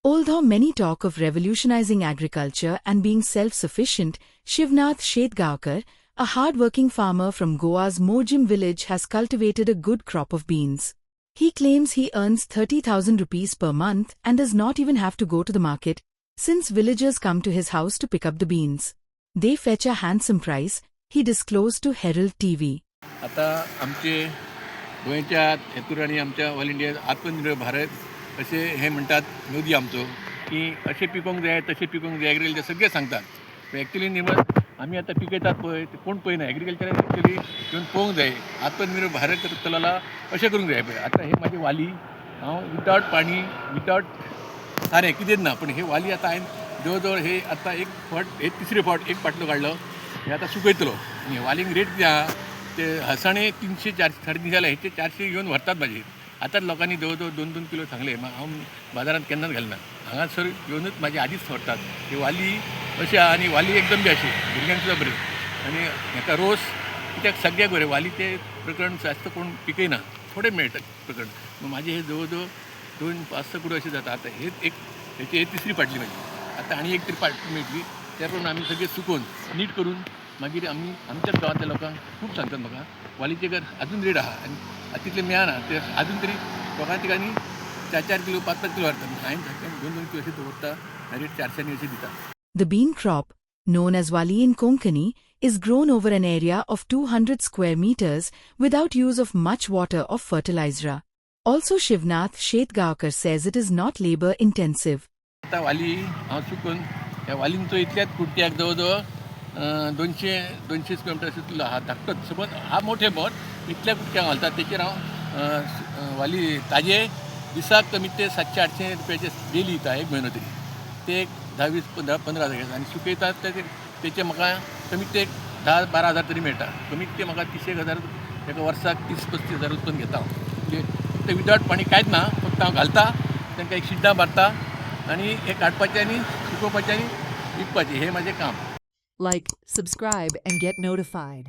Although many talk of revolutionizing agriculture and being self-sufficient, Shivnath Shetgaonkar, a hard-working farmer from Goa's Mojim village, has cultivated a good crop of beans. He claims he earns 30,000 rupees per month and does not even have to go to the market, since villagers come to his house to pick up the beans. They fetch a handsome price, he disclosed to Herald TV. आता आमचे गोंयच्या हेतूर आनी आमच्या all India आत्मनिर्भर भारत असे हे म्हणतात मोदी आमचो की असे पिकोवंक जाय तशें पिकोवंक जाय एग्रीकल्चर सगळे सांगतात एक्चुअली निर्मल आमी आतां पिकयतात पळय ते कोण पळयना एग्रीकल्चरान एक्चुअली घेवन पळोवंक जाय आत्मनिर्भर भारत चलला अशें करूंक जाय पळय आतां हे म्हाजे वाली हांव विदावट पाणी विदावट सारें कितेंच ना पण हे वाली आतां हांवें जवळ जवळ हे आतां एक फावट हे तिसरे फावट एक पाटलो काडलो हे आतां सुकयतलो आनी वालींक रेट कितें आहा ते हसाणे 300 400 350 जाले हे 400 घेवन व्हरतात म्हाजे आतां लोकांनी जवळ जवळ 2-2 किलो सांगले हांव बाजारांत केन्नाच घालना हांगासर येवनूच म्हाजे आदींच व्हरतात ही वाली अशी आहा आनी वाली एकदम बी अशी भुरग्यांक सुद्दां बरी आनी हेका रोस कित्याक सगळ्याक बरें वाली ते प्रकरण जास्त कोण पिकयना थोडे मेळटात प्रकरण म्हाजे हे जवळ जवळ 2-5 कुडो अशें जाता आतां हे एक हेची हे तिसरी पाटली म्हाजी आतां आनी एक तरी पाटली मेळटली त्या प्रमाण आमी सगळे सुकोवन नीट करून मागीर आमी आमच्याच गांवांतल्या लोकांक खूब सांगतात म्हाका वालीचे घर अजून रेट आहा आनी तितले मेळना ते अजून तरी लोकांक तिका न्ही 4-4 किलो 5-5 किलो व्हरतात हांवें सारकें 2-2 किलो अशें दवरता रेट 400 अशें दिता. The bean crop, known as wali in Konkani, is grown over an area of 200 square meters without use of much water or fertilizer. Also, Shivnath Shetgaonkar says it is not labor intensive. आता वाली हांव चुकून ह्या वालींचो इतल्याच कुट्ट्याक जवळ जवळ 200 square metre अशें आहा धाकटोच suppose हा मोठे बोट इतल्या कुट्ट्याक घालतात तेचेर हांव वाली ताजे दिसाक कमीत ते 700-800 रुपयाचे डेली दिता एक म्हयनो तरी ते एक 10-20-15 हजार आनी सुकयतात तेचे म्हाका कमीत ते 10-12 हजार तरी मेळटा कमीत ते म्हाका 30 हजार एका वर्साक 30-35 हजार उत्पन्न घेता हांव म्हणजे ते विदावट पाणी कांयच ना फक्त हांव घालता तांकां एक शिड्डां मारता आनी हे काडपाचें आनी सुकोवपाचें आनी विकपाचें हें म्हाजें काम. Like, subscribe, and get notified.